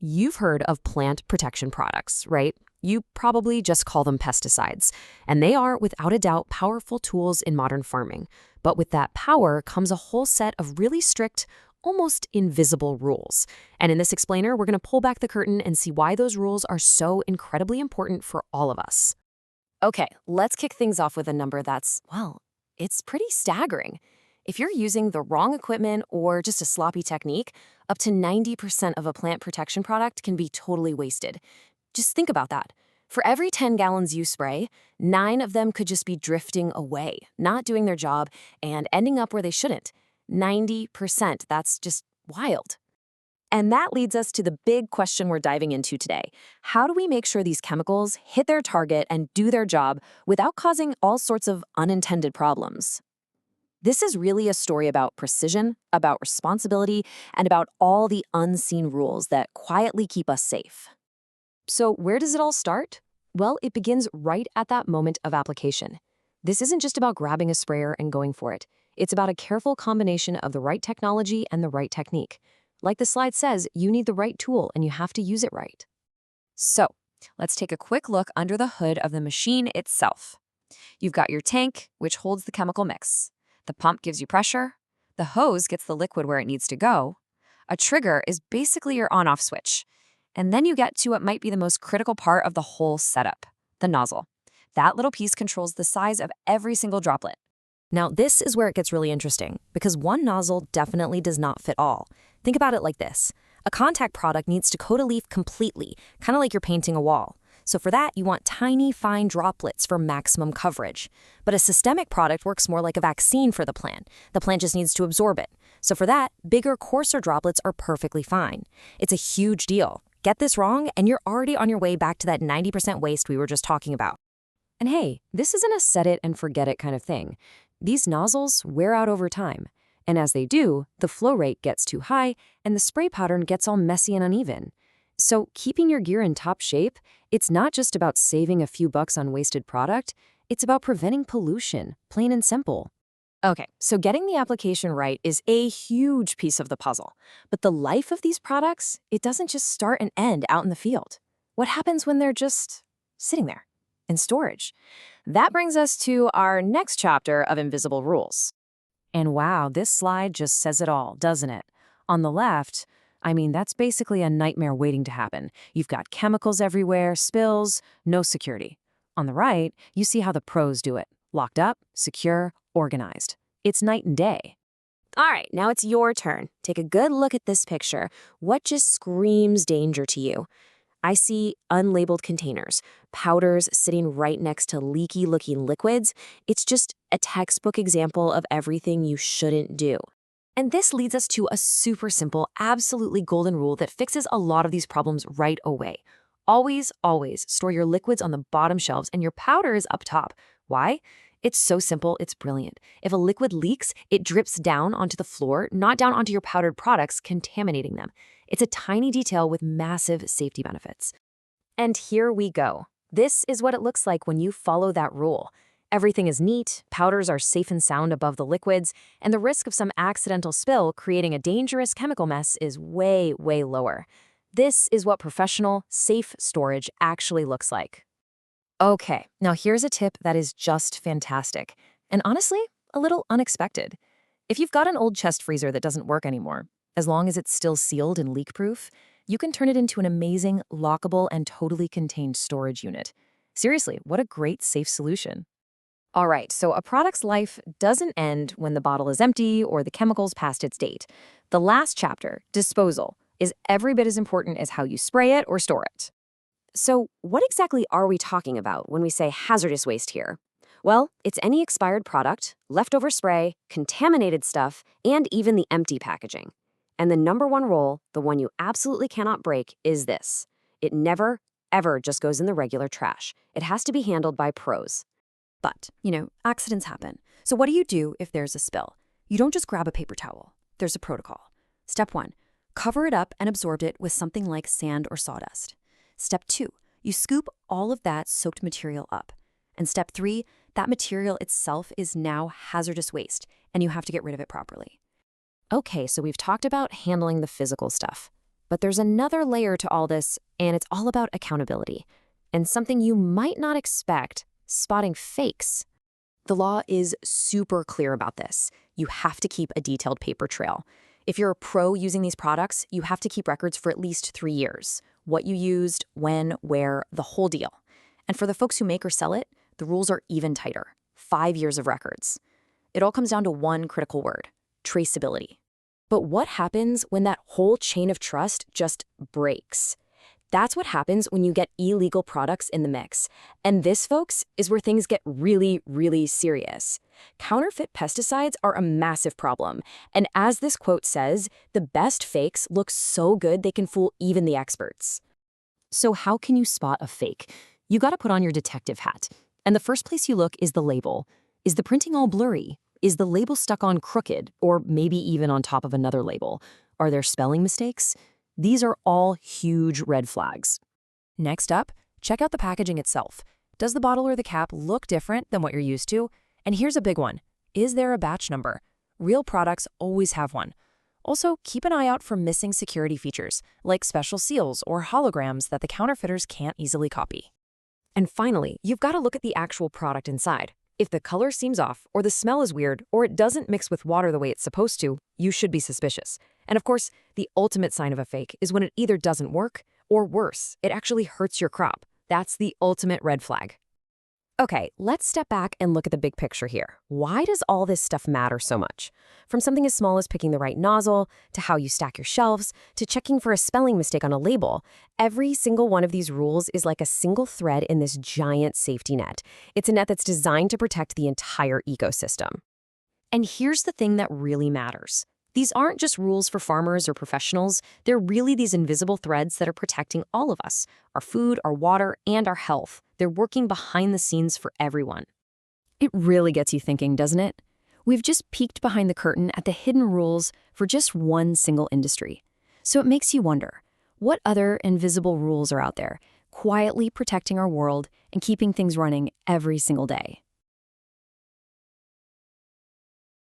You've heard of plant protection products, right? You probably just call them pesticides. And they are, without a doubt, powerful tools in modern farming. But with that power comes a whole set of really strict, almost invisible rules. And in this explainer, we're going to pull back the curtain and see why those rules are so incredibly important for all of us. Okay, let's kick things off with a number that's, well, it's pretty staggering. If you're using the wrong equipment or just a sloppy technique, up to 90% of a plant protection product can be totally wasted. Just think about that. For every 10 gallons you spray, 9 of them could just be drifting away, not doing their job, and ending up where they shouldn't. 90%, that's just wild. And that leads us to the big question we're diving into today. How do we make sure these chemicals hit their target and do their job without causing all sorts of unintended problems? This is really a story about precision, about responsibility, and about all the unseen rules that quietly keep us safe. So where does it all start? Well, it begins right at that moment of application. This isn't just about grabbing a sprayer and going for it. It's about a careful combination of the right technology and the right technique. Like the slide says, you need the right tool and you have to use it right. So let's take a quick look under the hood of the machine itself. You've got your tank, which holds the chemical mix. The pump gives you pressure. The hose gets the liquid where it needs to go. A trigger is basically your on-off switch. And then you get to what might be the most critical part of the whole setup, the nozzle. That little piece controls the size of every single droplet. Now, this is where it gets really interesting, because one nozzle definitely does not fit all. Think about it like this. A contact product needs to coat a leaf completely, kind of like you're painting a wall. So for that, you want tiny, fine droplets for maximum coverage. But a systemic product works more like a vaccine for the plant. The plant just needs to absorb it. So for that, bigger, coarser droplets are perfectly fine. It's a huge deal. Get this wrong, and you're already on your way back to that 90% waste we were just talking about. And hey, this isn't a set it and forget it kind of thing. These nozzles wear out over time. And as they do, the flow rate gets too high, and the spray pattern gets all messy and uneven. So keeping your gear in top shape, it's not just about saving a few bucks on wasted product, it's about preventing pollution, plain and simple. Okay, so getting the application right is a huge piece of the puzzle. But the life of these products, it doesn't just start and end out in the field. What happens when they're just sitting there in storage? That brings us to our next chapter of Invisible Rules. And wow, this slide just says it all, doesn't it? On the left, that's basically a nightmare waiting to happen. You've got chemicals everywhere, spills, no security. On the right, you see how the pros do it. Locked up, secure, organized. It's night and day. All right, now it's your turn. Take a good look at this picture. What just screams danger to you? I see unlabeled containers, powders sitting right next to leaky-looking liquids. It's just a textbook example of everything you shouldn't do. And this leads us to a super simple, absolutely golden rule that fixes a lot of these problems right away. Always, always store your liquids on the bottom shelves and your powder is up top. Why? It's so simple, it's brilliant. If a liquid leaks, it drips down onto the floor, not down onto your powdered products, contaminating them. It's a tiny detail with massive safety benefits. And here we go. This is what it looks like when you follow that rule. Everything is neat, powders are safe and sound above the liquids, and the risk of some accidental spill creating a dangerous chemical mess is way, way lower. This is what professional, safe storage actually looks like. Okay, now here's a tip that is just fantastic, and honestly, a little unexpected. If you've got an old chest freezer that doesn't work anymore, as long as it's still sealed and leak-proof, you can turn it into an amazing, lockable, and totally contained storage unit. Seriously, what a great, safe solution. All right, so a product's life doesn't end when the bottle is empty or the chemical's past its date. The last chapter, disposal, is every bit as important as how you spray it or store it. So what exactly are we talking about when we say hazardous waste here? Well, it's any expired product, leftover spray, contaminated stuff, and even the empty packaging. And the number one rule, the one you absolutely cannot break, is this. It never, ever just goes in the regular trash. It has to be handled by pros. But, accidents happen. So what do you do if there's a spill? You don't just grab a paper towel. There's a protocol. Step 1, cover it up and absorb it with something like sand or sawdust. Step 2, you scoop all of that soaked material up. And step 3, that material itself is now hazardous waste, and you have to get rid of it properly. Okay, so we've talked about handling the physical stuff. But there's another layer to all this, and it's all about accountability. And something you might not expect, spotting fakes. The law is super clear about this. You have to keep a detailed paper trail. If you're a pro using these products, you have to keep records for at least 3 years. What you used, when, where, the whole deal. And for the folks who make or sell it, the rules are even tighter. 5 years of records. It all comes down to one critical word: traceability. But what happens when that whole chain of trust just breaks? That's what happens when you get illegal products in the mix. And this, folks, is where things get really, really serious. Counterfeit pesticides are a massive problem. And as this quote says, the best fakes look so good they can fool even the experts. So how can you spot a fake? You gotta put on your detective hat. And the first place you look is the label. Is the printing all blurry? Is the label stuck on crooked, or maybe even on top of another label? Are there spelling mistakes? These are all huge red flags. Next up, check out the packaging itself. Does the bottle or the cap look different than what you're used to? And here's a big one. Is there a batch number? Real products always have one. Also, keep an eye out for missing security features, like special seals or holograms that the counterfeiters can't easily copy. And finally, you've got to look at the actual product inside. If the color seems off, or the smell is weird, or it doesn't mix with water the way it's supposed to, you should be suspicious. And of course, the ultimate sign of a fake is when it either doesn't work, or worse, it actually hurts your crop. That's the ultimate red flag. Okay, let's step back and look at the big picture here. Why does all this stuff matter so much? From something as small as picking the right nozzle, to how you stack your shelves, to checking for a spelling mistake on a label, every single one of these rules is like a single thread in this giant safety net. It's a net that's designed to protect the entire ecosystem. And here's the thing that really matters. These aren't just rules for farmers or professionals. They're really these invisible threads that are protecting all of us, our food, our water, and our health. They're working behind the scenes for everyone. It really gets you thinking, doesn't it? We've just peeked behind the curtain at the hidden rules for just one single industry. So it makes you wonder, what other invisible rules are out there, quietly protecting our world and keeping things running every single day?